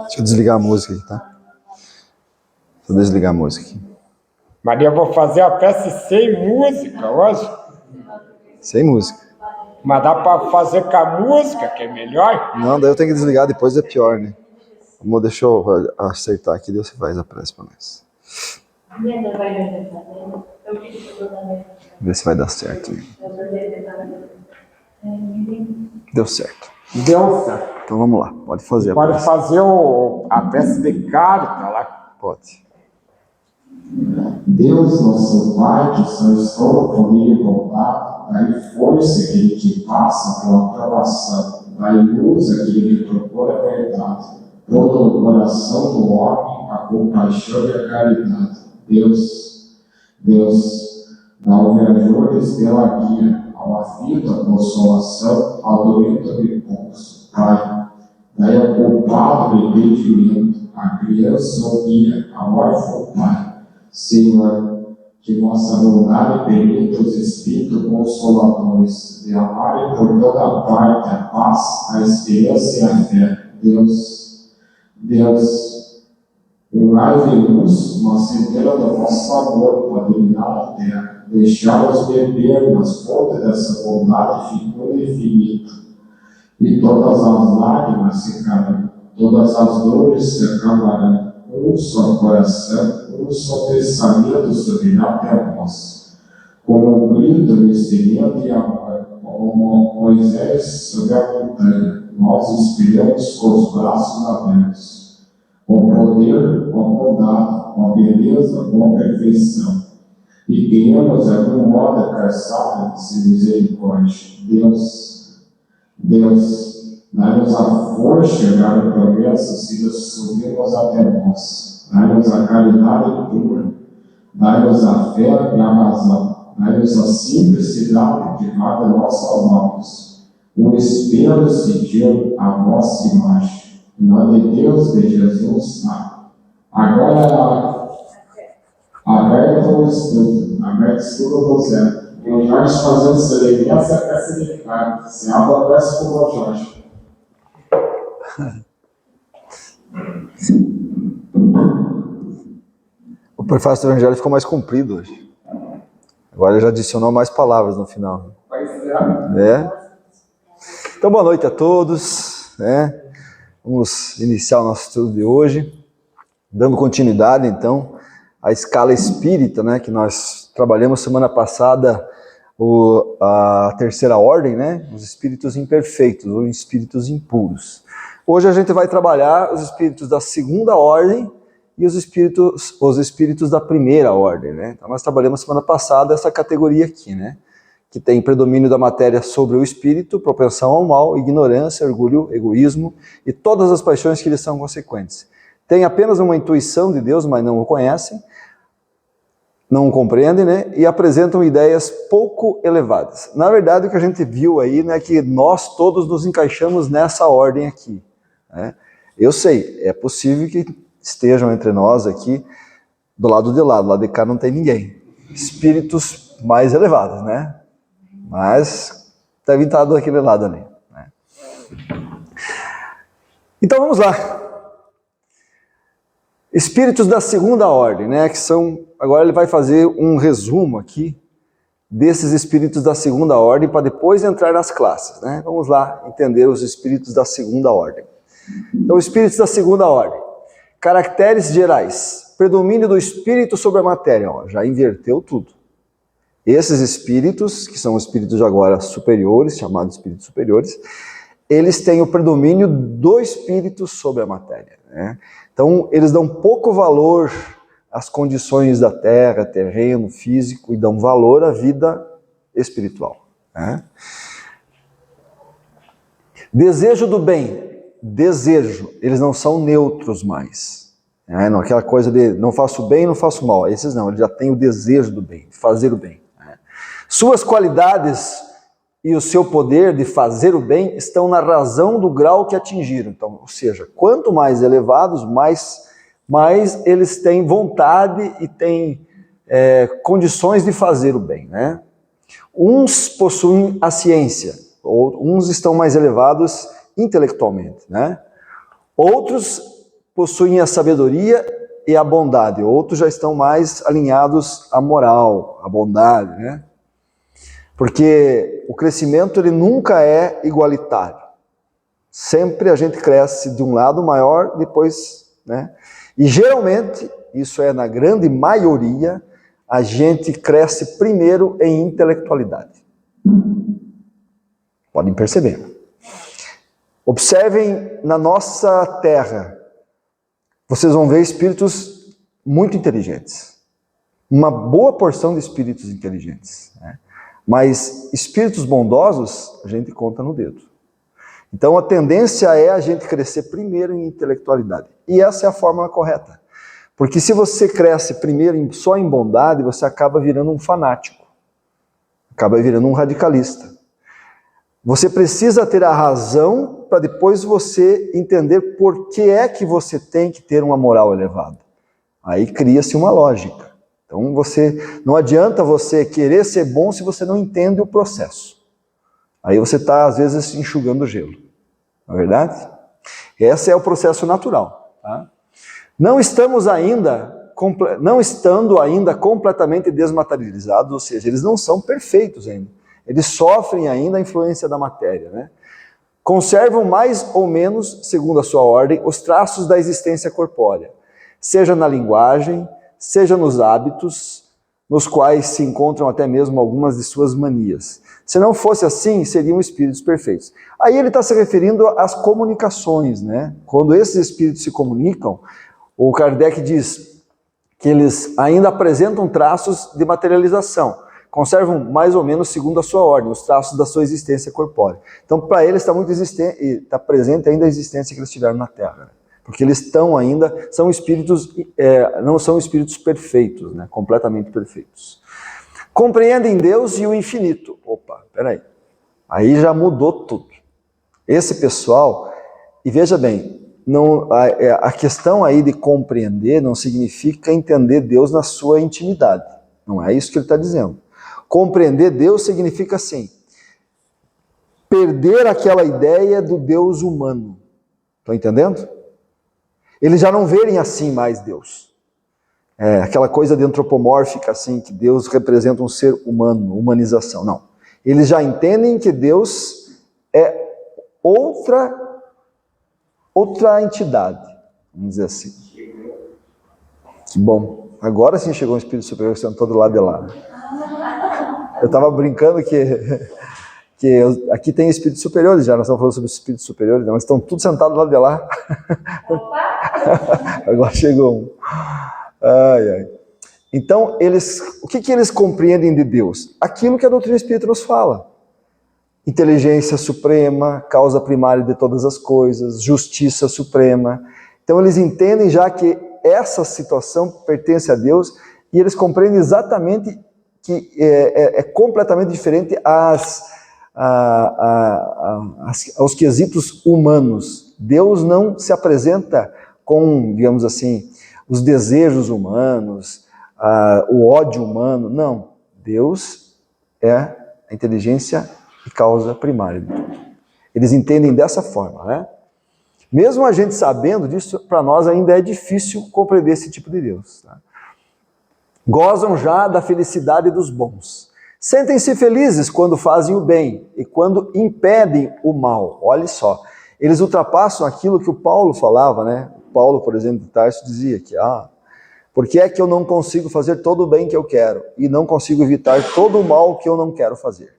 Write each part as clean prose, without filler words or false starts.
Deixa eu desligar a música aqui, tá? Deixa eu desligar a música aqui. Maria, eu vou fazer a peça sem música hoje. Sem música. Mas dá para fazer com a música, que é melhor? Não, daí eu tenho que desligar, depois é pior, né? Deixa eu acertar aqui, Deus faz a prece para nós. Ver se vai dar certo. Deu certo. Deu certo. Então vamos lá, pode fazer a Pode prece. fazer a peça de carta lá. Pode. Deus, nosso Pai, que só estou com Ele contato, dai força que Ele te passa pela aprovação, dai luz a que Ele propõe a verdade, toda no coração do homem a compaixão e a caridade. Deus, dá ao viajores pela guia, ao aflito a consolação, ao doente o repouso. Pai, dai ao culpado o entendimento, a criança o guia, ao órfão Pai. Senhor, que vossa bondade permita os Espíritos Consoladores de amarem por toda parte a paz, a esperança e a fé. Deus, um raio de luz, uma centelha do vosso amor para iluminar a terra, deixar-nos beber nas fontes dessa bondade fecunda e infinita, e todas as lágrimas secarão, todas as dores se acabarão. Um só coração, um só pensamento subirá até nós. Como um grito de cimento e amor, como Moisés sobre a montanha, nós esperamos com os braços abertos. Com poder, com bondade, com beleza, com perfeição. E queremos, de algum modo, alcançar essa misericórdia. Deus, dai-nos a força de chegar no progresso se nos subirmos até nós. Dai-nos a caridade pura. Dai-nos a fé e a razão. Dai-nos a simplicidade de cada nossa mãos. O espelho seguir a vossa imagem. Em nome de Deus, de Jesus. Agora, aberto o estudo. Aberto o estudo do Zé. O Jorge fazendo semelhança é peça de carne. Se abre a peça com o Jorge. O prefácio do Evangelho ficou mais comprido hoje. Agora ele já adicionou mais palavras no final. Então, boa noite a todos. Vamos iniciar o nosso estudo de hoje, dando continuidade, então, à escala espírita, que nós trabalhamos semana passada, a terceira ordem, os espíritos imperfeitos, ou espíritos impuros. Hoje a gente vai trabalhar os espíritos da segunda ordem e os espíritos da primeira ordem, Então nós trabalhamos semana passada essa categoria aqui, Que tem predomínio da matéria sobre o espírito, propensão ao mal, ignorância, orgulho, egoísmo e todas as paixões que lhes são consequentes. Tem apenas uma intuição de Deus, mas não o conhecem, não o compreendem, e apresentam ideias pouco elevadas. Na verdade, o que a gente viu aí é que nós todos nos encaixamos nessa ordem aqui. Eu sei, é possível que estejam entre nós aqui do lado de lá de cá não tem ninguém. Espíritos mais elevados, Mas devem estar daquele lado ali. Então vamos lá. Espíritos da segunda ordem, que são... Agora ele vai fazer um resumo aqui desses espíritos da segunda ordem para depois entrar nas classes, Vamos lá entender os espíritos da segunda ordem. Então, espíritos da segunda ordem. Caracteres gerais. Predomínio do espírito sobre a matéria. Já inverteu tudo. Esses espíritos, que são espíritos agora superiores, chamados espíritos superiores, eles têm o predomínio do espírito sobre a matéria. Então, eles dão pouco valor às condições da terra, terreno, físico, e dão valor à vida espiritual. Desejo do bem. Desejo, eles não são neutros mais. Não, aquela coisa de não faço bem, não faço mal. Esses não, eles já têm o desejo do bem, de fazer o bem. Suas qualidades e o seu poder de fazer o bem estão na razão do grau que atingiram. Então, ou seja, quanto mais elevados, mais eles têm vontade e têm condições de fazer o bem. Uns possuem a ciência, Uns estão mais elevados intelectualmente, né? Outros possuem a sabedoria e a bondade. Outros já estão mais alinhados à moral, à bondade, né? Porque o crescimento ele nunca é igualitário. Sempre a gente cresce de um lado maior, depois, né? E geralmente, isso é na grande maioria, a gente cresce primeiro em intelectualidade. Podem perceber. Observem na nossa terra, vocês vão ver espíritos muito inteligentes. Uma boa porção de espíritos inteligentes, né? Mas espíritos bondosos, a gente conta no dedo. Então a tendência é a gente crescer primeiro em intelectualidade. E essa é a fórmula correta. Porque se você cresce primeiro só em bondade, você acaba virando um fanático. Acaba virando um radicalista. Você precisa ter a razão para depois você entender por que é que você tem que ter uma moral elevada. Aí cria-se uma lógica. Então não adianta você querer ser bom se você não entende o processo. Aí você está, às vezes, enxugando gelo. Não é verdade? Esse é o processo natural. Tá? Não estando ainda completamente desmaterializados, ou seja, eles não são perfeitos ainda. Eles sofrem ainda a influência da matéria, né? Conservam mais ou menos, segundo a sua ordem, os traços da existência corpórea, seja na linguagem, seja nos hábitos, nos quais se encontram até mesmo algumas de suas manias. Se não fosse assim, seriam espíritos perfeitos. Aí ele está se referindo às comunicações, né? Quando esses espíritos se comunicam, o Kardec diz que eles ainda apresentam traços de materialização, conservam mais ou menos segundo a sua ordem, os traços da sua existência corpórea. Então, para eles está presente ainda a existência que eles tiveram na Terra. Porque eles estão ainda, são espíritos, não são espíritos perfeitos, né? Completamente perfeitos. Compreendem Deus e o infinito. Opa, peraí. Aí já mudou tudo. Esse pessoal, e veja bem, a questão aí de compreender não significa entender Deus na sua intimidade. Não é isso que ele está dizendo. Compreender Deus significa assim, perder aquela ideia do Deus humano. Estão entendendo? Eles já não verem assim mais Deus. Aquela coisa de antropomórfica, assim, que Deus representa um ser humano, humanização. Não. Eles já entendem que Deus é outra entidade, vamos dizer assim. Que bom. Agora sim chegou um espírito superior que sentou do lado de lá. Eu estava brincando que aqui tem espíritos superiores já, nós estamos falando sobre espíritos superiores, mas estão todos sentados do lado de lá. Agora chegou um. Ai, ai. Então, o que eles compreendem de Deus? Aquilo que a doutrina espírita nos fala. Inteligência suprema, causa primária de todas as coisas, justiça suprema. Então, eles entendem já que essa situação pertence a Deus e eles compreendem exatamente que é completamente diferente aos quesitos humanos. Deus não se apresenta com, digamos assim, os desejos humanos, o ódio humano. Não. Deus é a inteligência e causa primária de tudo. Eles entendem dessa forma, né? Mesmo a gente sabendo disso, para nós ainda é difícil compreender esse tipo de Deus. Tá? Gozam já da felicidade dos bons. Sentem-se felizes quando fazem o bem e quando impedem o mal. Olha só, eles ultrapassam aquilo que o Paulo falava, né? Paulo, por exemplo, de Tarso dizia que, por que é que eu não consigo fazer todo o bem que eu quero e não consigo evitar todo o mal que eu não quero fazer?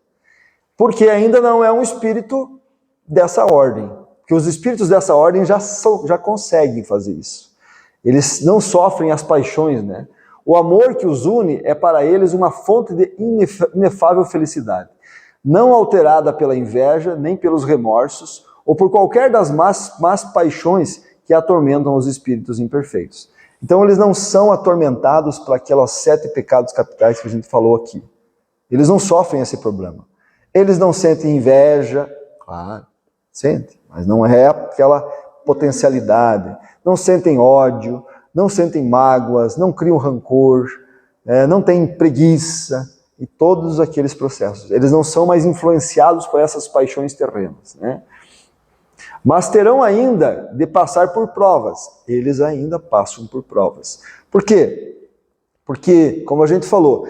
Porque ainda não é um espírito dessa ordem. Porque os espíritos dessa ordem já conseguem fazer isso. Eles não sofrem as paixões, né? O amor que os une é para eles uma fonte de inefável felicidade, não alterada pela inveja, nem pelos remorsos, ou por qualquer das más paixões que atormentam os espíritos imperfeitos. Então eles não são atormentados por aquelas 7 pecados capitais que a gente falou aqui. Eles não sofrem esse problema. Eles não sentem inveja, claro, sentem, mas não é aquela potencialidade. Não sentem ódio, não sentem mágoas, não criam rancor, não têm preguiça. e todos aqueles processos. Eles não são mais influenciados por essas paixões terrenas, né? Mas terão ainda de passar por provas. Eles ainda passam por provas. Por quê? Porque, como a gente falou,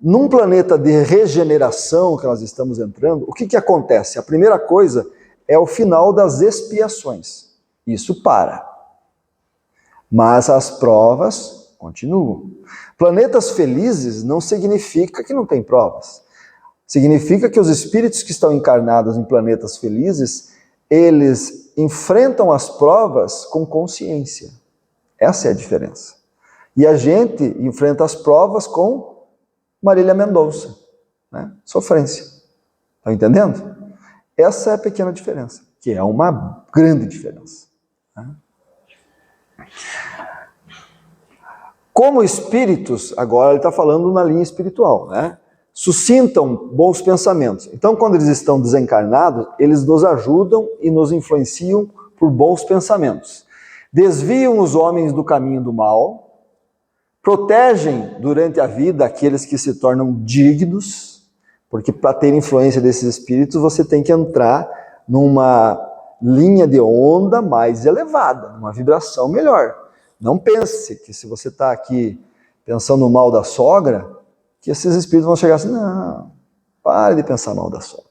num planeta de regeneração que nós estamos entrando, o que acontece? A primeira coisa é o final das expiações. Isso para. Mas as provas continuam. Planetas felizes não significa que não tem provas. Significa que os espíritos que estão encarnados em planetas felizes, eles enfrentam as provas com consciência. Essa é a diferença. E a gente enfrenta as provas com Marília Mendonça, né? Sofrência. Estão entendendo? Essa é a pequena diferença, que é uma grande diferença, né? Como espíritos, agora ele está falando na linha espiritual, né? Suscitam bons pensamentos. Então, quando eles estão desencarnados, eles nos ajudam e nos influenciam por bons pensamentos. Desviam os homens do caminho do mal, protegem durante a vida aqueles que se tornam dignos, porque para ter influência desses espíritos, você tem que entrar numa linha de onda mais elevada, numa vibração melhor. Não pense que se você está aqui pensando no mal da sogra, que esses espíritos vão chegar assim, não, pare de pensar mal da sogra.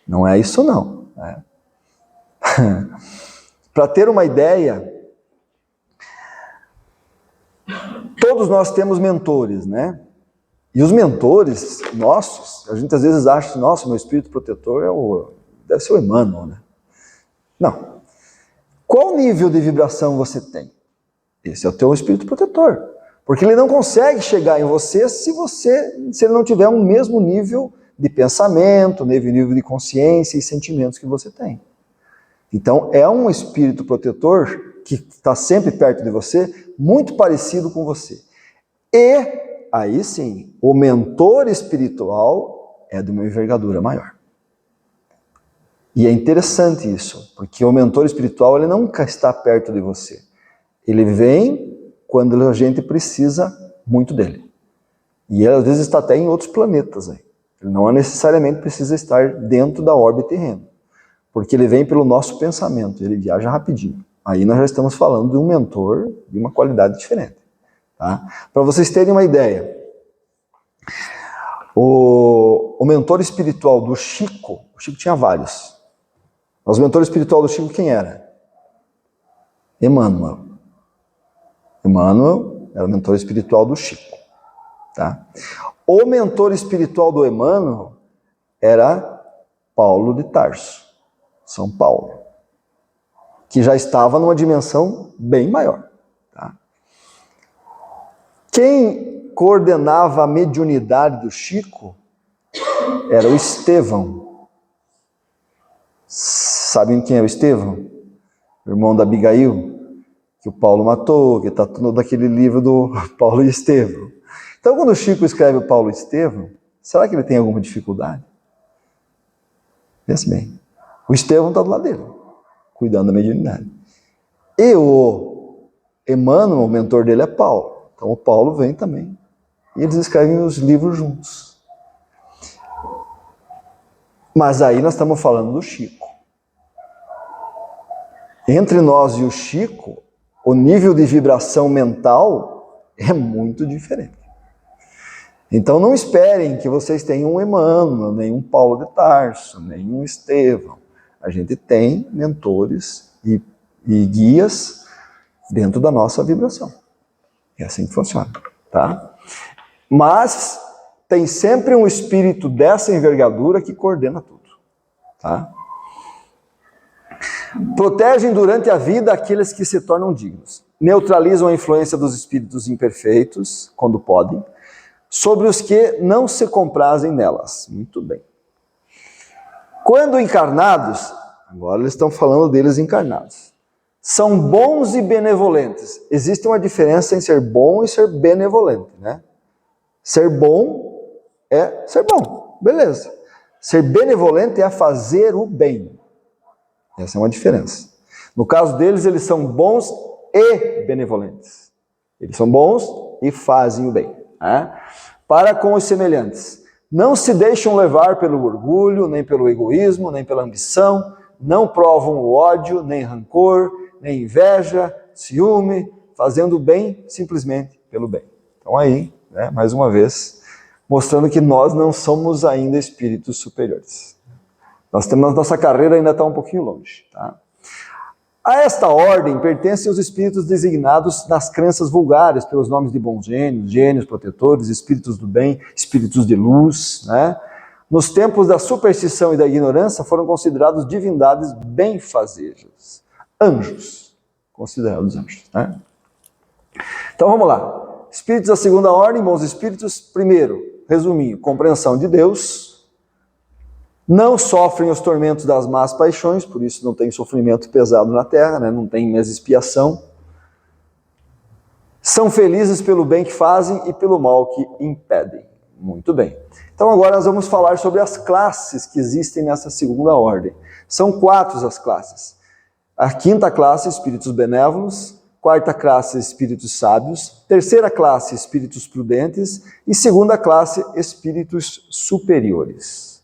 Não é isso não. Né? Para ter uma ideia, todos nós temos mentores, né? E os mentores nossos, a gente às vezes acha, nossa, meu espírito protetor deve ser o Emmanuel, né? Não. Qual nível de vibração você tem? Esse é o teu espírito protetor. Porque ele não consegue chegar em você se ele não tiver um mesmo nível de pensamento, nível de consciência e sentimentos que você tem. Então, é um espírito protetor que está sempre perto de você, muito parecido com você. E, aí sim, o mentor espiritual é de uma envergadura maior. E é interessante isso, porque o mentor espiritual ele nunca está perto de você. Ele vem quando a gente precisa muito dele. E ele às vezes está até em outros planetas. Aí. Ele não necessariamente precisa estar dentro da órbita terrena. Porque ele vem pelo nosso pensamento, ele viaja rapidinho. Aí nós já estamos falando de um mentor de uma qualidade diferente. Tá? Para vocês terem uma ideia, o mentor espiritual do Chico, o Chico tinha vários. Mas o mentor espiritual do Chico quem era? Emmanuel. Emmanuel era o mentor espiritual do Chico. Tá? O mentor espiritual do Emmanuel era Paulo de Tarso, São Paulo, que já estava numa dimensão bem maior. Tá? Quem coordenava a mediunidade do Chico era o Estevão. Sabem quem é o Estevão? O irmão da Abigail, que o Paulo matou, que está tudo naquele livro do Paulo e Estevão. Então, quando o Chico escreve o Paulo e Estevão, será que ele tem alguma dificuldade? Pense bem. O Estevão está do lado dele, cuidando da mediunidade. E o Emmanuel, o mentor dele é Paulo. Então, o Paulo vem também. E eles escrevem os livros juntos. Mas aí nós estamos falando do Chico. Entre nós e o Chico, o nível de vibração mental é muito diferente. Então não esperem que vocês tenham um Emmanuel, nem um Paulo de Tarso, nem um Estevão. A gente tem mentores e guias dentro da nossa vibração. É assim que funciona, tá? Mas tem sempre um espírito dessa envergadura que coordena tudo, tá? Protegem durante a vida aqueles que se tornam dignos. Neutralizam a influência dos espíritos imperfeitos, quando podem, sobre os que não se comprazem nelas. Muito bem. Quando encarnados, agora eles estão falando deles encarnados, são bons e benevolentes. Existe uma diferença em ser bom e ser benevolente, né? Ser bom é ser bom, beleza. Ser benevolente é fazer o bem. Essa é uma diferença. No caso deles, eles são bons e benevolentes. Eles são bons e fazem o bem. Né? para com os semelhantes. Não se deixam levar pelo orgulho, nem pelo egoísmo, nem pela ambição, não provam o ódio, nem rancor, nem inveja, ciúme, fazendo o bem simplesmente pelo bem. Então aí, né, mais uma vez, mostrando que nós não somos ainda espíritos superiores. Nossa carreira ainda está um pouquinho longe. Tá? A esta ordem pertencem os espíritos designados nas crenças vulgares pelos nomes de bons gênios, gênios protetores, espíritos do bem, espíritos de luz. Né? Nos tempos da superstição e da ignorância foram considerados divindades benfazejas, anjos, considerados anjos. Né? Então vamos lá. Espíritos da segunda ordem, bons espíritos, primeiro, resuminho, compreensão de Deus, não sofrem os tormentos das más paixões, por isso não tem sofrimento pesado na terra, né? Não tem mais expiação. São felizes pelo bem que fazem e pelo mal que impedem. Muito bem. Então agora nós vamos falar sobre as classes que existem nessa segunda ordem. São 4 as classes. A quinta classe, espíritos benévolos. Quarta classe, espíritos sábios. Terceira classe, espíritos prudentes. E segunda classe, espíritos superiores.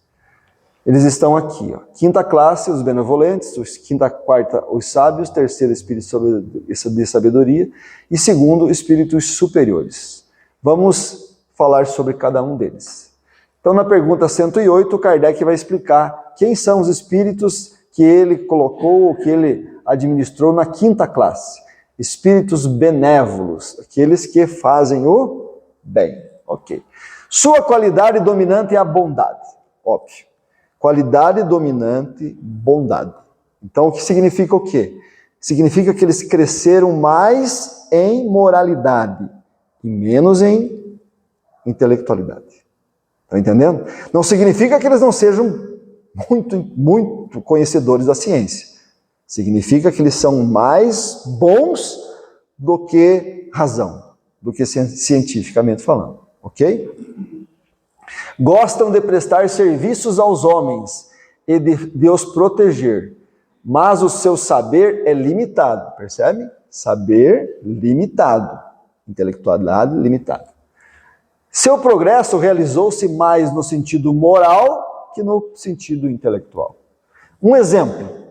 Eles estão aqui. Ó. Quinta classe, os benevolentes. Quarta, os sábios. Terceira, espíritos de sabedoria. E segundo, espíritos superiores. Vamos falar sobre cada um deles. Então, na pergunta 108, Kardec vai explicar quem são os espíritos que ele colocou, que ele administrou na quinta classe. Espíritos benévolos, aqueles que fazem o bem. Ok. Sua qualidade dominante é a bondade. Óbvio. Qualidade dominante, bondade. Então, o que significa o quê? Significa que eles cresceram mais em moralidade e menos em intelectualidade. Estão entendendo? Não significa que eles não sejam muito conhecedores da ciência. Significa que eles são mais bons do que razão, do que cientificamente falando. Ok? Gostam de prestar serviços aos homens e de os proteger, mas o seu saber é limitado, percebe? Saber limitado, intelectualidade limitada. Seu progresso realizou-se mais no sentido moral que no sentido intelectual. Um exemplo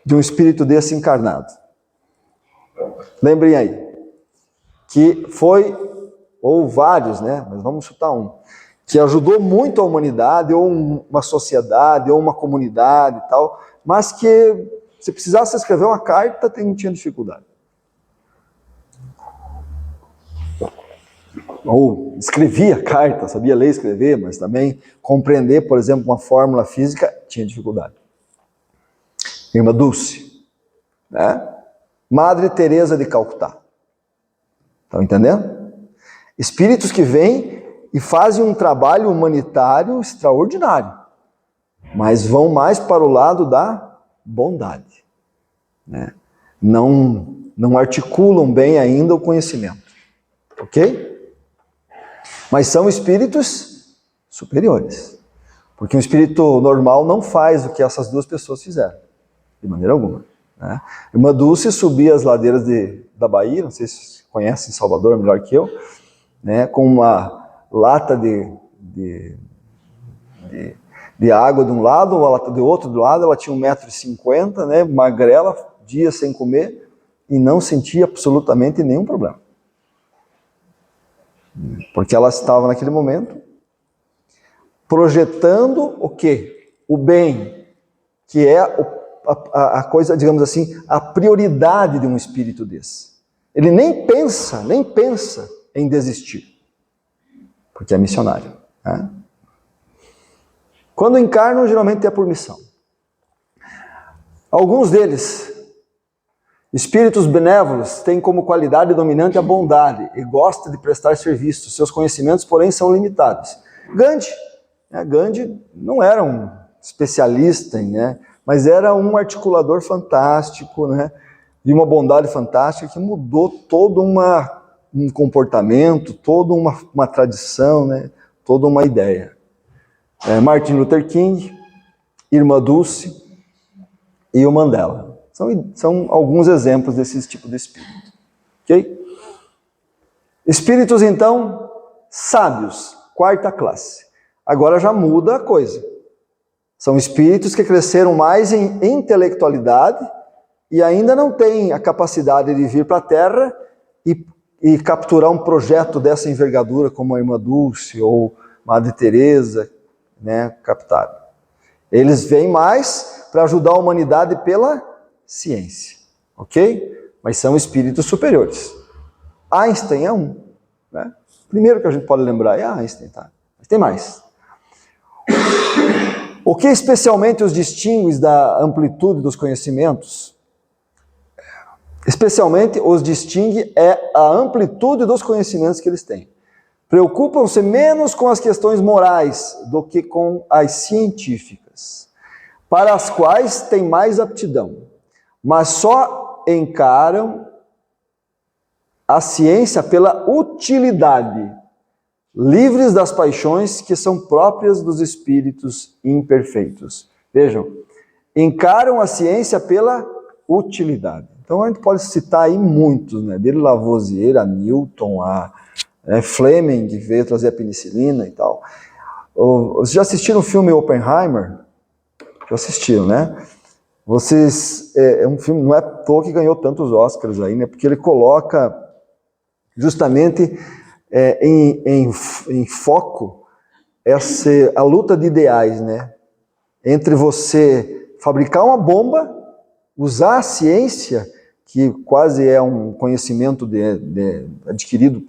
de um espírito desse encarnado. Lembrem aí, que foi, ou vários, né? Mas vamos chutar um, que ajudou muito a humanidade, ou uma sociedade, ou uma comunidade e tal, mas que se precisasse escrever uma carta, tinha dificuldade. Ou escrevia carta, sabia ler e escrever, mas também compreender, por exemplo, uma fórmula física, tinha dificuldade. Irmã Dulce, né? Madre Teresa de Calcutá. Estão entendendo? Espíritos que vêm e fazem um trabalho humanitário extraordinário, mas vão mais para o lado da bondade. Né? Não articulam bem ainda o conhecimento. Ok? Mas são espíritos superiores. Porque um espírito normal não faz o que essas duas pessoas fizeram. De maneira alguma. Né? Irmã Dulce subia as ladeiras da Bahia, não sei se vocês conhecem Salvador melhor que eu, né? Com uma lata de água de um lado, uma lata de outro do lado, ela tinha 1,50 m, né? Magrela, dias sem comer, e não sentia absolutamente nenhum problema. Porque ela estava naquele momento projetando o quê? O bem, que é a coisa, digamos assim, a prioridade de um espírito desse. Ele nem pensa em desistir, porque é missionário. Né? Quando encarnam, geralmente é por missão. Alguns deles, espíritos benévolos, têm como qualidade dominante a bondade e gostam de prestar serviço. Seus conhecimentos, porém, são limitados. Gandhi não era um especialista, né? Mas era um articulador fantástico, né? De uma bondade fantástica que mudou todo um comportamento, toda uma tradição, né? Toda uma ideia. Martin Luther King, Irmã Dulce e o Mandela. São alguns exemplos desse tipo de espírito. Ok? Espíritos, então, Sábios, quarta classe. Agora já muda a coisa. São espíritos que cresceram mais em intelectualidade e ainda não têm a capacidade de vir para a Terra e capturar um projeto dessa envergadura como a Irmã Dulce ou Madre Teresa, né, captaram. Eles vêm mais para ajudar a humanidade pela ciência, ok? Mas são espíritos superiores. Einstein é um, né? Primeiro que a gente pode lembrar é Einstein, tá? Mas tem mais. O que especialmente os distingue da amplitude dos conhecimentos? Especialmente os distingue é a amplitude dos conhecimentos que eles têm. Preocupam-se menos com as questões morais do que com as científicas, para as quais têm mais aptidão, mas só encaram a ciência pela utilidade, livres das paixões que são próprias dos espíritos imperfeitos. Vejam, encaram a ciência pela utilidade. Então a gente pode citar aí muitos, né? Desde Lavoisier, a Newton, a Fleming, que veio trazer a penicilina e tal. Vocês já assistiram o filme Oppenheimer? Já assistiram, né? Vocês, é um filme, não é à toa que ganhou tantos Oscars aí, né? Porque ele coloca justamente em foco a luta de ideais, né? Entre você fabricar uma bomba, usar a ciência, que quase é um conhecimento adquirido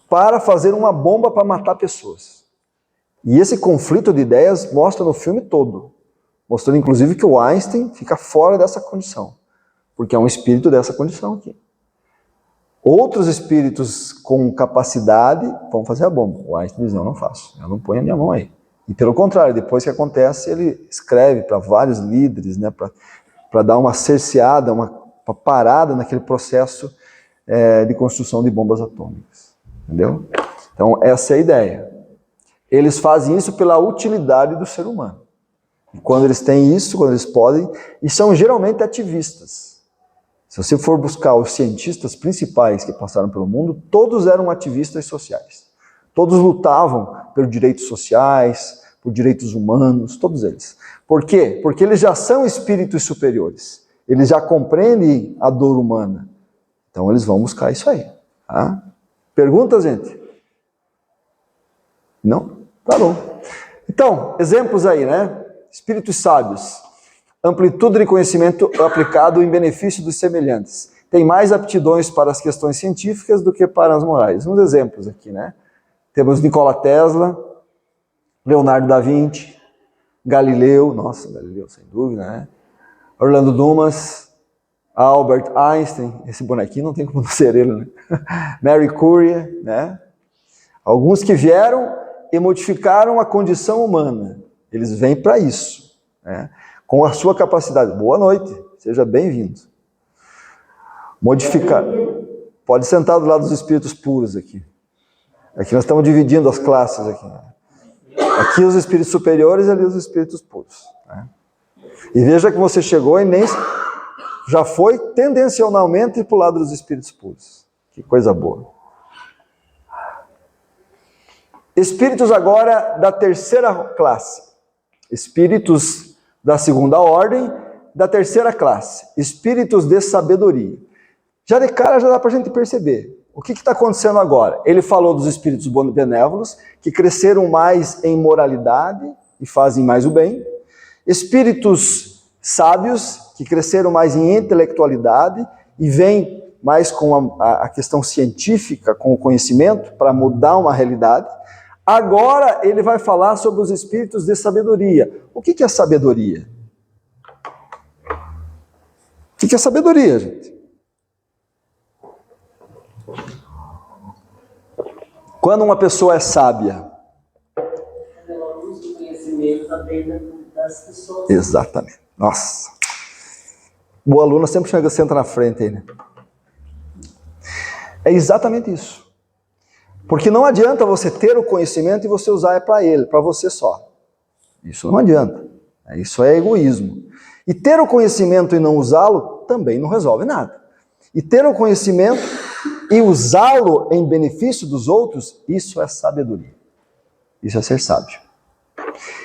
para fazer uma bomba para matar pessoas. E esse conflito de ideias mostra no filme todo, mostrando inclusive que o Einstein fica fora dessa condição, porque é um espírito dessa condição aqui. Outros espíritos com capacidade vão fazer a bomba. O Einstein diz, não faço, eu não ponho a minha mão aí. E pelo contrário, depois que acontece, ele escreve para vários líderes, né, para dar uma cerceada, uma parada naquele processo de construção de bombas atômicas. Entendeu? Então, essa é a ideia. Eles fazem isso pela utilidade do ser humano. E quando eles têm isso, quando eles podem, e são geralmente ativistas. Se você for buscar os cientistas principais que passaram pelo mundo, todos eram ativistas sociais. Todos lutavam pelos direitos sociais, por direitos humanos, todos eles. Por quê? Porque eles já são espíritos superiores. Eles já compreendem a dor humana. Então eles vão buscar isso aí. Tá? Perguntas, gente? Não? Tá bom. Então, exemplos aí, né? Espíritos sábios. Amplitude de conhecimento aplicado em benefício dos semelhantes. Tem mais aptidões para as questões científicas do que para as morais. Uns exemplos aqui, né? Temos Nikola Tesla, Leonardo da Vinci, Galileu, nossa, Galileu sem dúvida, né? Orlando Dumas, Albert Einstein, esse bonequinho não tem como não ser ele, né? Marie Curie, né? Alguns que vieram e modificaram a condição humana. Eles vêm para isso, né? Com a sua capacidade. Boa noite, seja bem-vindo. Modificar. Pode sentar do lado dos espíritos puros aqui. Aqui nós estamos dividindo as classes aqui. Aqui os espíritos superiores e ali os espíritos puros. Né? E veja que você chegou e nem já foi tendencionalmente para o lado dos espíritos puros. Que coisa boa. Espíritos agora da terceira classe. Espíritos da segunda ordem, da terceira classe. Espíritos de sabedoria. Já de cara já dá para a gente perceber. O que está acontecendo agora? Ele falou dos espíritos benévolos, que cresceram mais em moralidade e fazem mais o bem. Espíritos sábios, que cresceram mais em intelectualidade e vêm mais com a questão científica, com o conhecimento, para mudar uma realidade. Agora ele vai falar sobre os espíritos de sabedoria. O que é sabedoria? O que é sabedoria, gente? Quando uma pessoa é sábia. Ela usa o conhecimento também das pessoas. Exatamente. Nossa. O aluno sempre senta na frente aí, né? É exatamente isso. Porque não adianta você ter o conhecimento e você usar para ele, para você só. Isso não adianta. Isso é egoísmo. E ter o conhecimento e não usá-lo também não resolve nada. E ter o conhecimento e usá-lo em benefício dos outros, isso é sabedoria. Isso é ser sábio.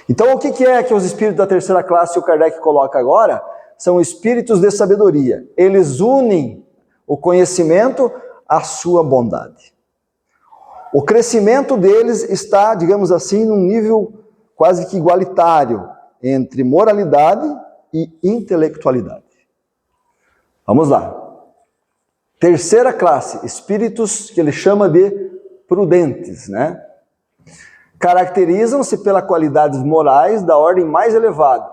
Então, o que é que os espíritos da terceira classe, o Kardec coloca agora? São espíritos de sabedoria. Eles unem o conhecimento à sua bondade. O crescimento deles está, digamos assim, num nível quase que igualitário entre moralidade e intelectualidade. Vamos lá. Terceira classe, espíritos que ele chama de prudentes, né? Caracterizam-se pelas qualidades morais da ordem mais elevada,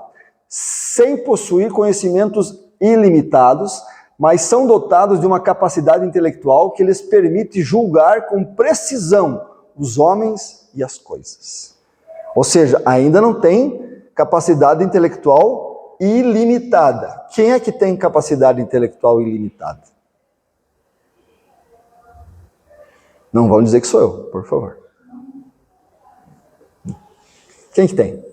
sem possuir conhecimentos ilimitados, mas são dotados de uma capacidade intelectual que lhes permite julgar com precisão os homens e as coisas. Ou seja, ainda não tem capacidade intelectual ilimitada. Quem é que tem capacidade intelectual ilimitada? Não vão dizer que sou eu, por favor. Quem que tem?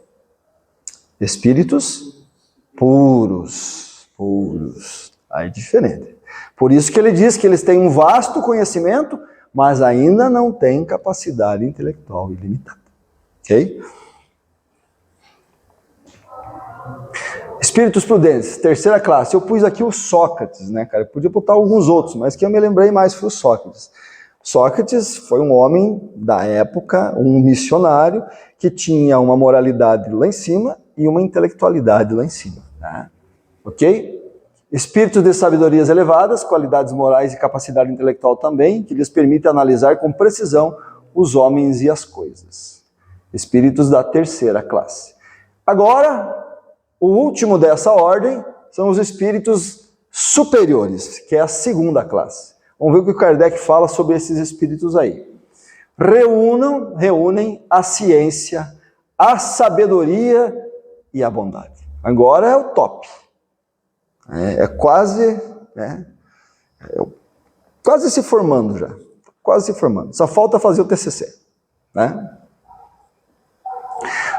Espíritos puros. Aí é diferente. Por isso que ele diz que eles têm um vasto conhecimento, mas ainda não têm capacidade intelectual ilimitada. Ok? Espíritos prudentes, terceira classe. Eu pus aqui o Sócrates, né, cara? Eu podia botar alguns outros, mas que eu me lembrei mais foi o Sócrates. Sócrates foi um homem da época, um missionário, que tinha uma moralidade lá em cima e uma intelectualidade lá em cima. Tá? Ok? Espíritos de sabedorias elevadas, qualidades morais e capacidade intelectual também, que lhes permite analisar com precisão os homens e as coisas. Espíritos da terceira classe. Agora, o último dessa ordem são os espíritos superiores, que é a segunda classe. Vamos ver o que o Kardec fala sobre esses espíritos aí. Reúnem a ciência, a sabedoria e a bondade. Agora é o top. Quase se formando já. Quase se formando. Só falta fazer o TCC. Né?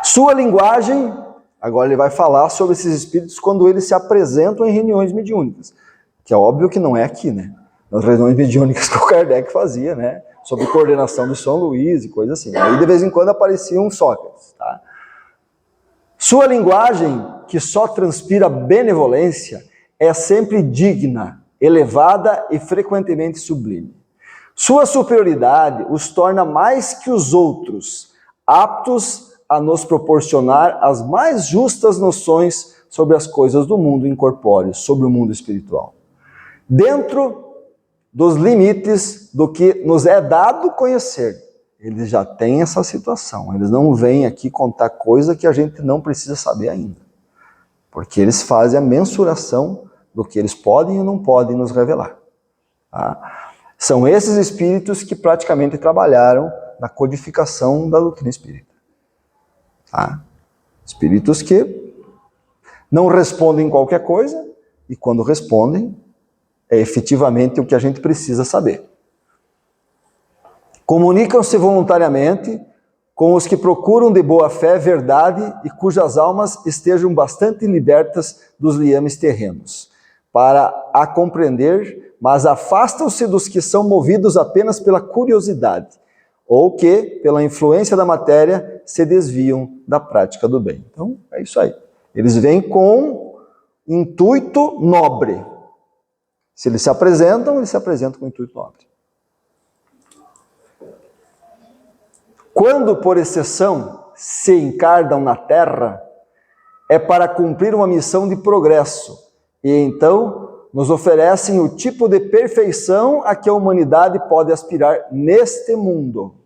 Sua linguagem, agora ele vai falar sobre esses espíritos quando eles se apresentam em reuniões mediúnicas. Que é óbvio que não é aqui, né? Nas reuniões mediúnicas que o Kardec fazia, né? Sob coordenação de São Luís e coisa assim. Aí de vez em quando aparecia um Sócrates. Tá? Sua linguagem, que só transpira benevolência, é sempre digna, elevada e frequentemente sublime. Sua superioridade os torna mais que os outros, aptos a nos proporcionar as mais justas noções sobre as coisas do mundo incorpóreo, sobre o mundo espiritual. Dentro dos limites do que nos é dado conhecer. Eles já têm essa situação. Eles não vêm aqui contar coisa que a gente não precisa saber ainda. Porque eles fazem a mensuração do que eles podem e não podem nos revelar. Tá? São esses espíritos que praticamente trabalharam na codificação da doutrina espírita. Tá? Espíritos que não respondem qualquer coisa e quando respondem, é efetivamente o que a gente precisa saber. Comunicam-se voluntariamente com os que procuram de boa fé verdade e cujas almas estejam bastante libertas dos liames terrenos, para a compreender, mas afastam-se dos que são movidos apenas pela curiosidade, ou que, pela influência da matéria, se desviam da prática do bem. Então, é isso aí. Eles vêm com intuito nobre. Se eles se apresentam com intuito nobre. Quando, por exceção, se encarnam na Terra, é para cumprir uma missão de progresso, e então nos oferecem o tipo de perfeição a que a humanidade pode aspirar neste mundo.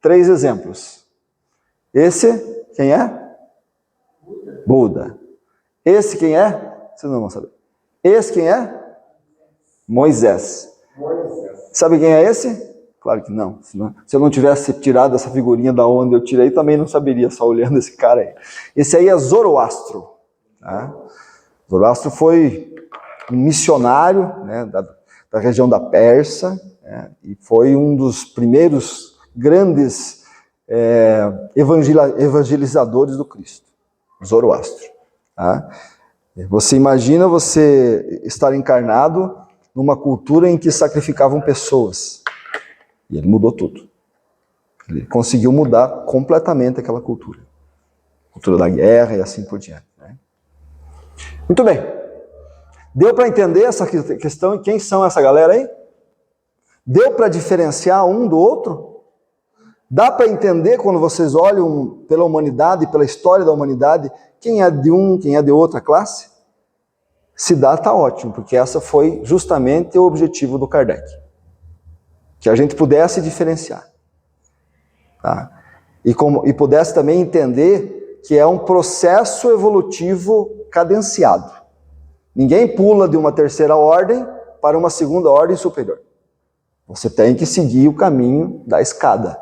3 exemplos. Esse, quem é? Buda. Esse, quem é? Vocês não vão saber. Esse, quem é? Moisés. Sabe quem é esse? Claro que não. Se eu não tivesse tirado essa figurinha da onde eu tirei, também não saberia, só olhando esse cara aí. Esse aí é Zoroastro. Tá? Zoroastro foi um missionário, né, da região da Pérsia, né, e foi um dos primeiros grandes evangelizadores do Cristo. Zoroastro. Tá? Você imagina você estar encarnado numa cultura em que sacrificavam pessoas. E ele mudou tudo. Ele conseguiu mudar completamente aquela cultura. Cultura da guerra e assim por diante. Né? Muito bem. Deu para entender essa questão? Quem são essa galera aí? Deu para diferenciar um do outro? Dá para entender quando vocês olham pela humanidade, pela história da humanidade, quem é de um, quem é de outra classe? Se dá, está ótimo, porque essa foi justamente o objetivo do Kardec. Que a gente pudesse diferenciar. Tá? E pudesse também entender que é um processo evolutivo cadenciado. Ninguém pula de uma terceira ordem para uma segunda ordem superior. Você tem que seguir o caminho da escada.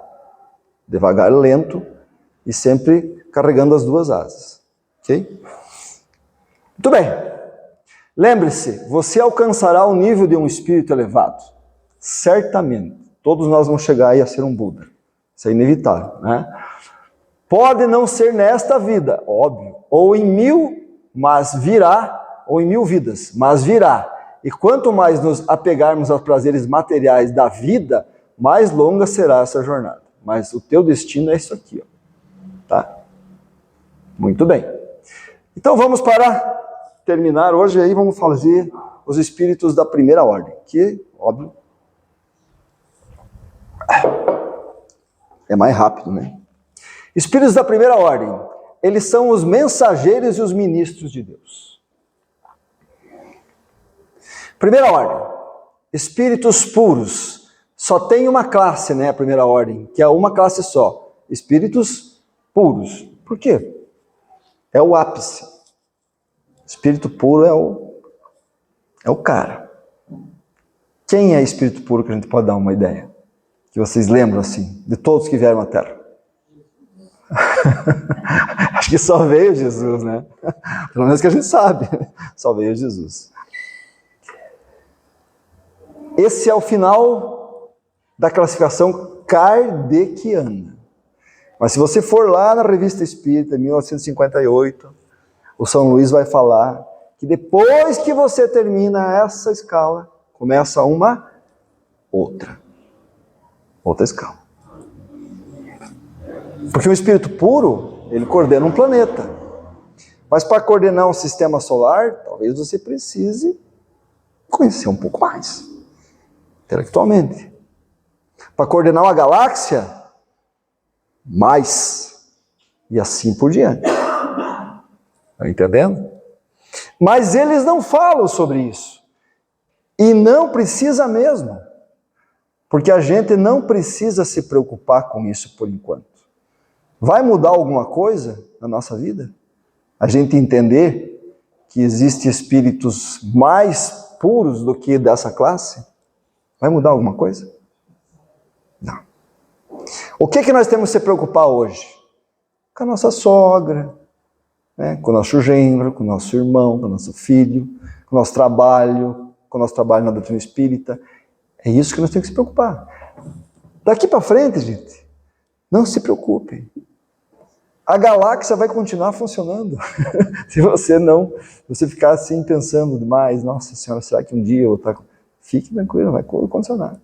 Devagar, lento e sempre carregando as duas asas. Ok? Muito bem. Lembre-se, você alcançará o nível de um espírito elevado. Certamente. Todos nós vamos chegar aí a ser um Buda. Isso é inevitável, né? Pode não ser nesta vida, óbvio. Ou em 1000, mas virá. Ou em 1000 vidas, mas virá. E quanto mais nos apegarmos aos prazeres materiais da vida, mais longa será essa jornada. Mas o teu destino é isso aqui, ó. Tá? Muito bem. Então vamos para terminar hoje, aí vamos fazer os espíritos da primeira ordem, que, óbvio, é mais rápido, né? Espíritos da primeira ordem, eles são os mensageiros e os ministros de Deus. Primeira ordem, espíritos puros. Só tem uma classe, né, a primeira ordem, que é uma classe só. Espíritos puros. Por quê? É o ápice. Espírito puro é o cara. Quem é espírito puro que a gente pode dar uma ideia? Que vocês lembram, assim, de todos que vieram à Terra? Acho que só veio Jesus, né? Pelo menos que a gente sabe. Só veio Jesus. Esse é o final da classificação kardeciana. Mas se você for lá na Revista Espírita, 1958, o São Luís vai falar que depois que você termina essa escala, começa uma outra escala. Porque o espírito puro, ele coordena um planeta. Mas para coordenar um sistema solar, talvez você precise conhecer um pouco mais, intelectualmente. Para coordenar uma galáxia, mais. E assim por diante. Está entendendo? Mas eles não falam sobre isso. E não precisa mesmo. Porque a gente não precisa se preocupar com isso por enquanto. Vai mudar alguma coisa na nossa vida? A gente entender que existem espíritos mais puros do que dessa classe? Vai mudar alguma coisa? Não. O que nós temos que se preocupar hoje? Com a nossa sogra, né? Com o nosso genro, com o nosso irmão, com o nosso filho, com o nosso trabalho na doutrina espírita. É isso que nós temos que se preocupar. Daqui para frente, gente, não se preocupem. A galáxia vai continuar funcionando. Se você ficar assim pensando demais, nossa senhora, será que um dia eu vou estar... Fique tranquilo, vai condicionar.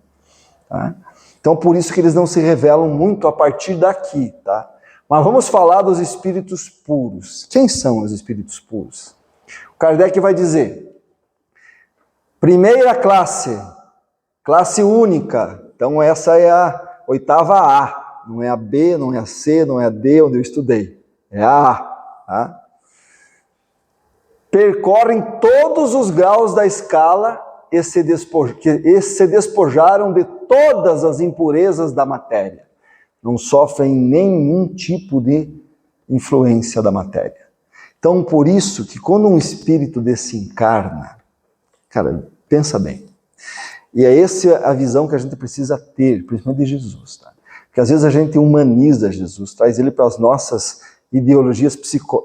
Tá? Então, por isso que eles não se revelam muito a partir daqui. Tá? Mas vamos falar dos espíritos puros. Quem são os espíritos puros? O Kardec vai dizer, primeira classe única. Então, essa é a 8ª A. Não é a B, não é a C, não é a D, onde eu estudei. É a A. Tá? Percorrem todos os graus da escala e se despojaram de todas as impurezas da matéria. Não sofrem nenhum tipo de influência da matéria. Então, por isso que quando um espírito desencarna, cara, pensa bem. E é essa a visão que a gente precisa ter, principalmente de Jesus. Tá? Porque às vezes a gente humaniza Jesus, traz ele para as nossas ideologias psíquicas,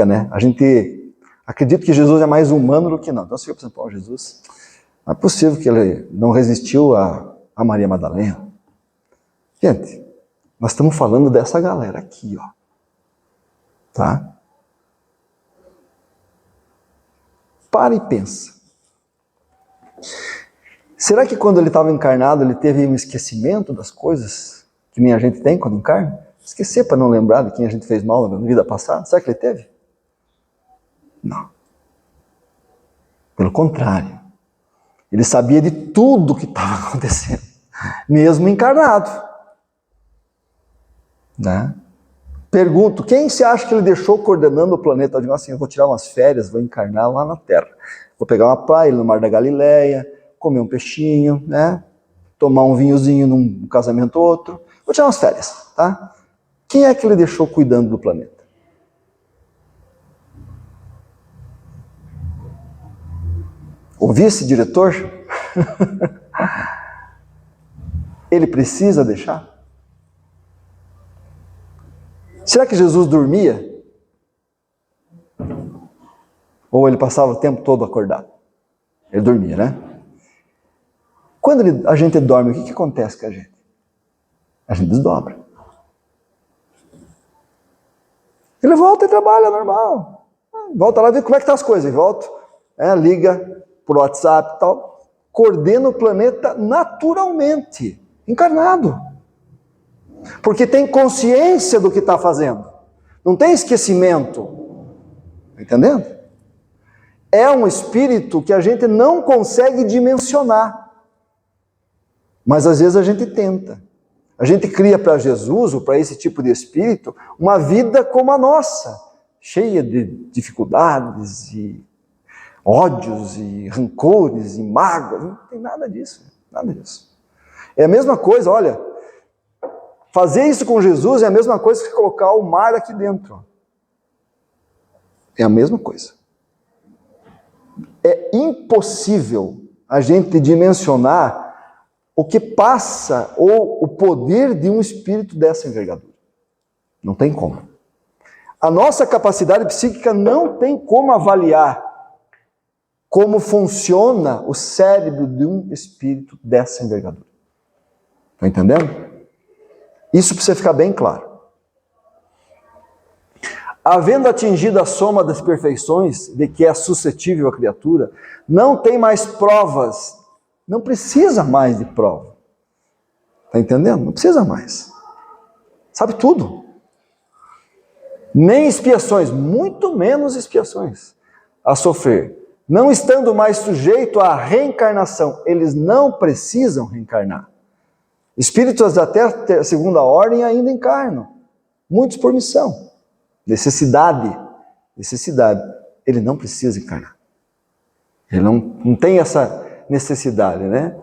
né? A gente acredita que Jesus é mais humano do que não. Então você fica pensando, Jesus, não é possível que ele não resistiu a Maria Madalena. Gente, nós estamos falando dessa galera aqui, ó. Tá? Para e pensa. Será que quando ele estava encarnado, ele teve um esquecimento das coisas que nem a gente tem quando encarna? Esquecer para não lembrar de quem a gente fez mal na vida passada? Será que ele teve? Não. Pelo contrário. Ele sabia de tudo que estava acontecendo, mesmo encarnado. Né? Pergunto, quem se acha que ele deixou coordenando o planeta? Digo assim, eu vou tirar umas férias, vou encarnar lá na Terra. Vou pegar uma praia no Mar da Galileia, comer um peixinho, né? Tomar um vinhozinho num casamento ou outro. Vou tirar umas férias, tá? Quem é que ele deixou cuidando do planeta? O vice-diretor? Ele precisa deixar? Será que Jesus dormia? Ou ele passava o tempo todo acordado? Ele dormia, né? Quando a gente dorme, o que acontece com a gente? A gente desdobra. Ele volta e trabalha normal. Volta lá e vê como é que estão as coisas. E volta, liga por WhatsApp e tal. Coordena o planeta naturalmente, encarnado. Porque tem consciência do que está fazendo. Não tem esquecimento. Está entendendo? É um espírito que a gente não consegue dimensionar. Mas às vezes a gente tenta. A gente cria para Jesus, ou para esse tipo de espírito, uma vida como a nossa, cheia de dificuldades e ódios e rancores e mágoas. Não tem nada disso, nada disso. É a mesma coisa, olha, fazer isso com Jesus é a mesma coisa que colocar o mar aqui dentro. É a mesma coisa. É impossível a gente dimensionar o que passa ou o poder de um espírito dessa envergadura. Não tem como. A nossa capacidade psíquica não tem como avaliar como funciona o cérebro de um espírito dessa envergadura. Está entendendo? Isso precisa ficar bem claro. Havendo atingido a soma das perfeições de que é suscetível a criatura, não tem mais provas. Não precisa mais de prova. Está entendendo? Não precisa mais. Sabe tudo. Nem expiações, muito menos expiações a sofrer. Não estando mais sujeito à reencarnação, eles não precisam reencarnar. Espíritos até a segunda ordem ainda encarnam. Muitos por missão. Necessidade. Ele não precisa encarnar. Ele não tem essa necessidade, né?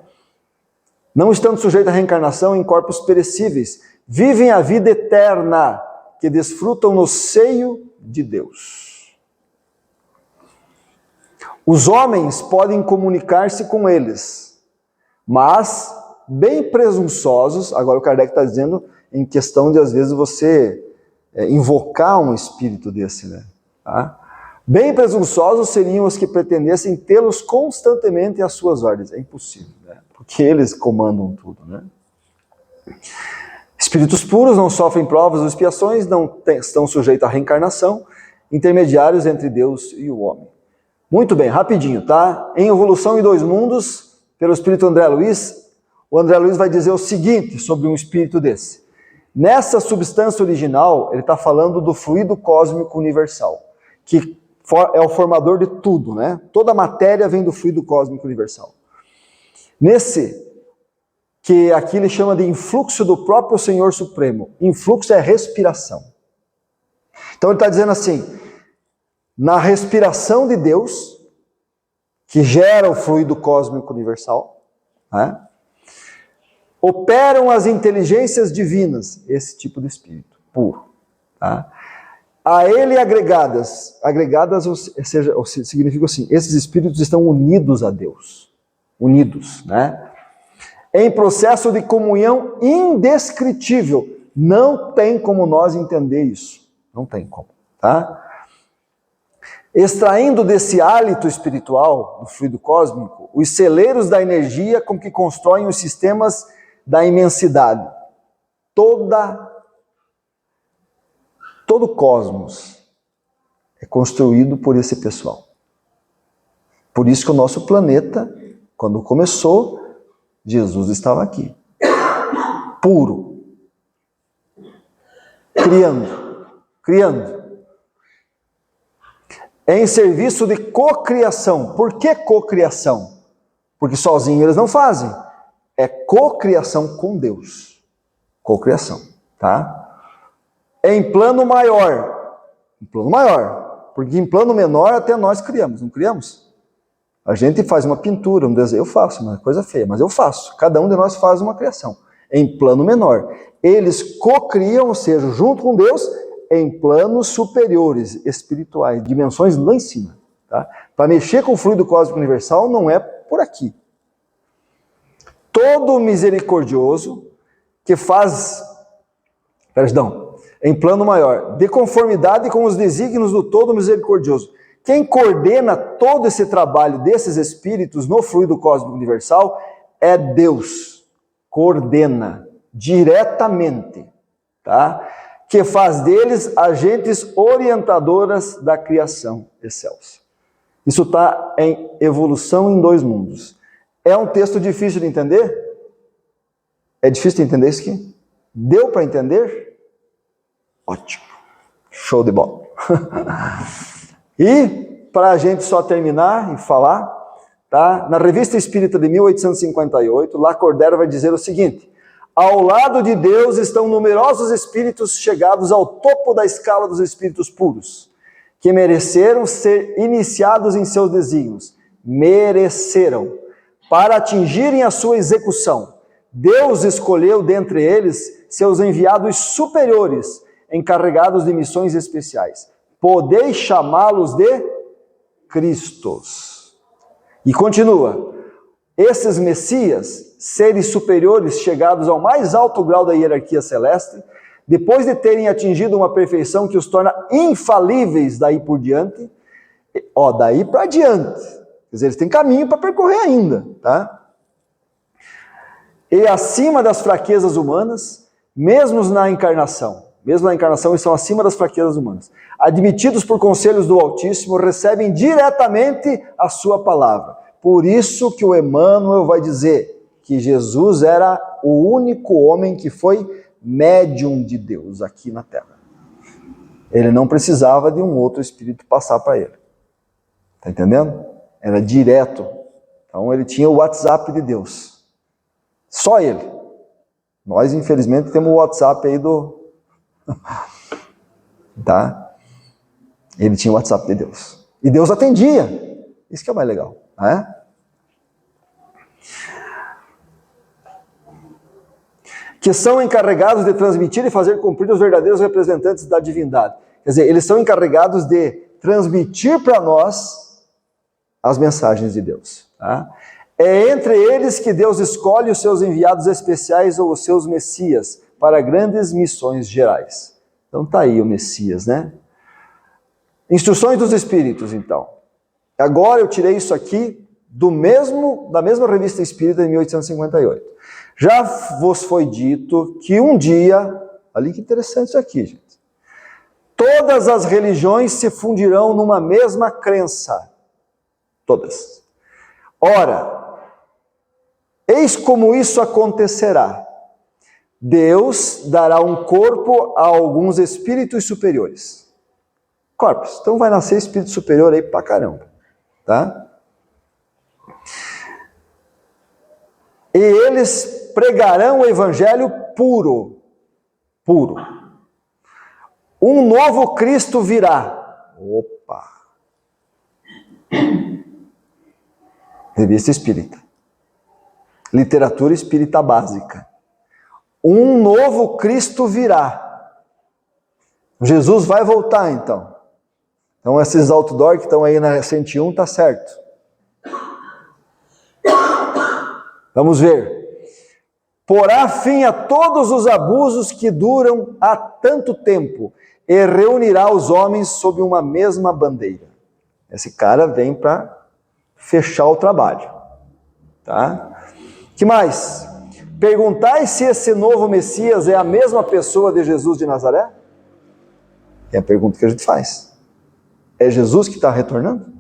Não estando sujeitos à reencarnação em corpos perecíveis, vivem a vida eterna, que desfrutam no seio de Deus. Os homens podem comunicar-se com eles, mas bem presunçosos, agora o Kardec está dizendo em questão de às vezes você invocar um espírito desse, né? Tá? Bem presunçosos seriam os que pretendessem tê-los constantemente às suas ordens. É impossível, né? Porque eles comandam tudo, né? Espíritos puros não sofrem provas ou expiações, não estão sujeitos à reencarnação, intermediários entre Deus e o homem. Muito bem, rapidinho, tá? Em Evolução em Dois Mundos, pelo Espírito André Luiz, o André Luiz vai dizer o seguinte sobre um espírito desse. Nessa substância original, ele está falando do fluido cósmico universal, que é o formador de tudo, né? Toda a matéria vem do fluido cósmico universal. Nesse, que aqui ele chama de influxo do próprio Senhor Supremo. Influxo é respiração. Então ele está dizendo assim, na respiração de Deus, que gera o fluido cósmico universal, né? Operam as inteligências divinas, esse tipo de espírito puro, tá? A ele agregadas, ou seja, significa assim, esses espíritos estão unidos a Deus, unidos, né? Em processo de comunhão indescritível, não tem como nós entender isso, não tem como, tá? Extraindo desse hálito espiritual, do fluido cósmico, os celeiros da energia com que constroem os sistemas da imensidade. Todo o cosmos é construído por esse pessoal. Por isso que o nosso planeta, quando começou, Jesus estava aqui, puro, criando, em serviço de cocriação. Por que cocriação? Porque sozinho eles não fazem, é cocriação com Deus, cocriação, tá? Em plano maior, porque em plano menor até nós criamos, não criamos? A gente faz uma pintura, um desenho, eu faço, uma coisa feia, mas eu faço. Cada um de nós faz uma criação. Em plano menor. Eles cocriam, ou seja, junto com Deus, em planos superiores, espirituais, dimensões lá em cima. Tá? Para mexer com o fluido cósmico universal não é por aqui. Todo misericordioso que faz, em plano maior, de conformidade com os desígnios do todo misericordioso. Quem coordena todo esse trabalho desses espíritos no fluido cósmico universal é Deus. Coordena diretamente, tá? Que faz deles agentes orientadoras da criação excelsa. Isso está em Evolução em Dois Mundos. É um texto difícil de entender? É difícil de entender isso aqui? Deu para entender? Ótimo. Show de bola. E, para a gente só terminar e falar, tá? Na Revista Espírita de 1858, Lacordaire vai dizer o seguinte: ao lado de Deus estão numerosos espíritos chegados ao topo da escala dos espíritos puros, que mereceram ser iniciados em seus desígnios. Mereceram. Para atingirem a sua execução, Deus escolheu dentre eles seus enviados superiores, encarregados de missões especiais. Podeis chamá-los de Cristos. E continua: esses Messias, seres superiores chegados ao mais alto grau da hierarquia celeste, depois de terem atingido uma perfeição que os torna infalíveis daí por diante, daí para diante, quer dizer, eles têm caminho para percorrer ainda, tá? E acima das fraquezas humanas, mesmo na encarnação eles são acima das fraquezas humanas. Admitidos por conselhos do Altíssimo, recebem diretamente a sua palavra. Por isso que o Emmanuel vai dizer que Jesus era o único homem que foi médium de Deus aqui na Terra. Ele não precisava de um outro espírito passar para ele. Tá entendendo? Era direto. Então ele tinha o WhatsApp de Deus. Só ele. Nós, infelizmente, temos o WhatsApp aí do... Tá? Ele tinha o WhatsApp de Deus. E Deus atendia. Isso que é o mais legal, né? Que são encarregados de transmitir e fazer cumprir os verdadeiros representantes da divindade. Quer dizer, eles são encarregados de transmitir para nós as mensagens de Deus. Tá? É entre eles que Deus escolhe os seus enviados especiais ou os seus messias para grandes missões gerais. Então tá aí o Messias, né? Instruções dos Espíritos, então. Agora eu tirei isso aqui da mesma Revista Espírita de 1858. Já vos foi dito que um dia, olha que interessante isso aqui, gente. Todas as religiões se fundirão numa mesma crença. Todas. Ora, eis como isso acontecerá. Deus dará um corpo a alguns espíritos superiores. Corpos. Então vai nascer espírito superior aí pra caramba. Tá? E eles pregarão o evangelho puro. Puro. Um novo Cristo virá. Opa! Revista Espírita. Literatura espírita básica. Um novo Cristo virá. Jesus vai voltar, então. Então, esses outdoor que estão aí na 101, tá certo. Vamos ver. Porá fim a todos os abusos que duram há tanto tempo e reunirá os homens sob uma mesma bandeira. Esse cara vem para fechar o trabalho. Tá? Que mais? Perguntai se esse novo Messias é a mesma pessoa de Jesus de Nazaré? É a pergunta que a gente faz. É Jesus que está retornando?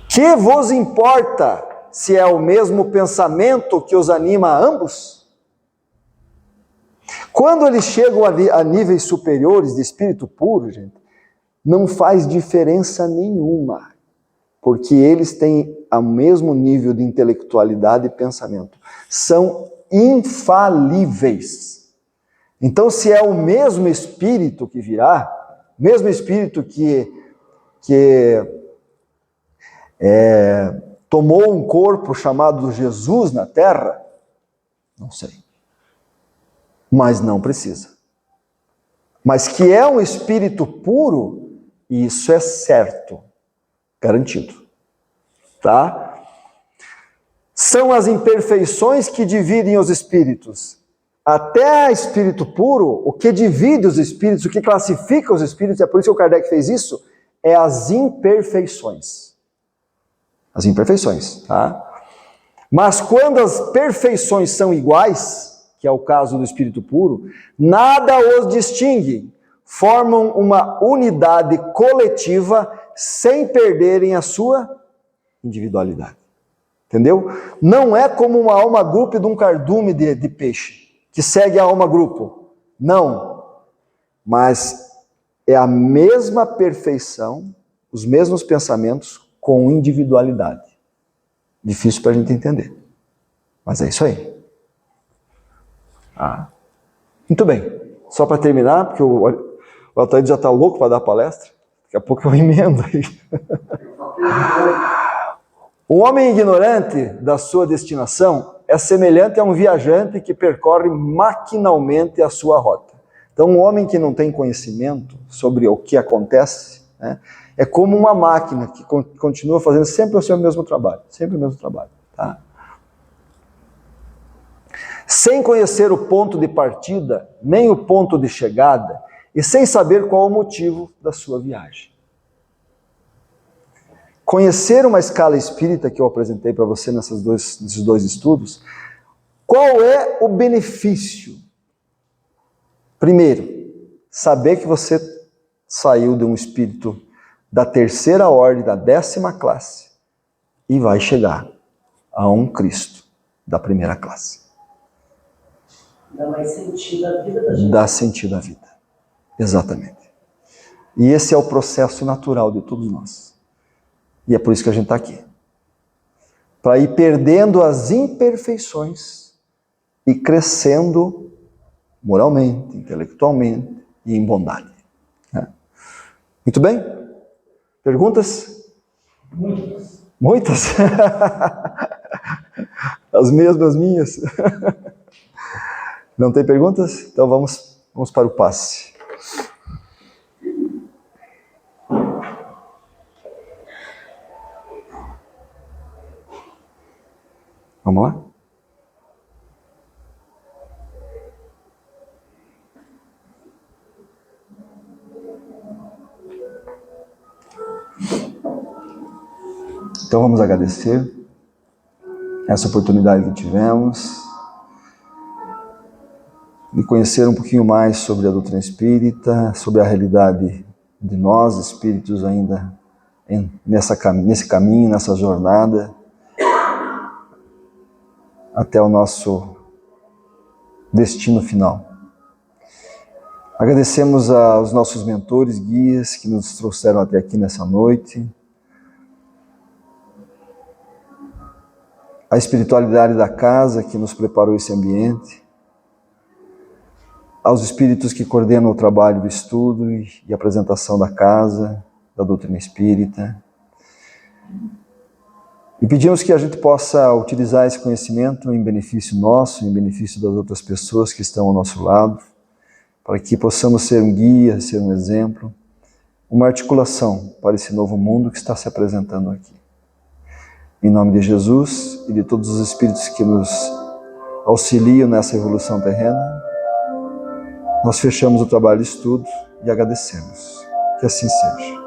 Que vos importa se é o mesmo pensamento que os anima a ambos? Quando eles chegam a níveis superiores de espírito puro, gente, não faz diferença nenhuma, porque eles têm o mesmo nível de intelectualidade e pensamento. São infalíveis. Então, se é o mesmo espírito que virá, mesmo espírito que tomou um corpo chamado Jesus na terra, não sei. Mas não precisa. Mas que é um espírito puro, isso é certo, garantido. Tá? São as imperfeições que dividem os espíritos. Até espírito puro, o que divide os espíritos, o que classifica os espíritos, é por isso que o Kardec fez isso, é as imperfeições. As imperfeições, tá? Mas quando as perfeições são iguais, que é o caso do espírito puro, nada os distingue, formam uma unidade coletiva sem perderem a sua individualidade. Entendeu? Não é como uma alma grupo de um cardume de peixe, que segue a alma grupo. Não. Mas é a mesma perfeição, os mesmos pensamentos com individualidade. Difícil para a gente entender. Mas é isso aí. Muito bem. Só para terminar, porque o Altair já está louco para dar palestra. Daqui a pouco eu emendo aí. O homem ignorante da sua destinação é semelhante a um viajante que percorre maquinalmente a sua rota. Então, um homem que não tem conhecimento sobre o que acontece, né, é como uma máquina que continua fazendo sempre o seu mesmo trabalho. Sempre o mesmo trabalho. Tá? Sem conhecer o ponto de partida, nem o ponto de chegada, e sem saber qual o motivo da sua viagem. Conhecer uma escala espírita que eu apresentei para você nesses dois estudos, qual é o benefício? Primeiro, saber que você saiu de um espírito da terceira ordem, da 10ª classe, e vai chegar a um Cristo da primeira classe. Dá mais sentido à vida da gente. Dá sentido à vida. Exatamente. E esse é o processo natural de todos nós. E é por isso que a gente está aqui. Para ir perdendo as imperfeições e crescendo moralmente, intelectualmente e em bondade. Muito bem? Perguntas? Muitas. Muitas? As mesmas minhas? Não tem perguntas? Então vamos para o passe. Vamos lá? Então vamos agradecer essa oportunidade que tivemos de conhecer um pouquinho mais sobre a doutrina espírita, sobre a realidade de nós, espíritos, ainda nesse caminho, nessa jornada, até o nosso destino final. Agradecemos aos nossos mentores, guias, que nos trouxeram até aqui nessa noite. A espiritualidade da casa, que nos preparou esse ambiente. Aos espíritos que coordenam o trabalho do estudo e apresentação da casa, da doutrina espírita. E pedimos que a gente possa utilizar esse conhecimento em benefício nosso, em benefício das outras pessoas que estão ao nosso lado, para que possamos ser um guia, ser um exemplo, uma articulação para esse novo mundo que está se apresentando aqui. Em nome de Jesus e de todos os espíritos que nos auxiliam nessa evolução terrena, nós fechamos o trabalho de estudo e agradecemos. Que assim seja.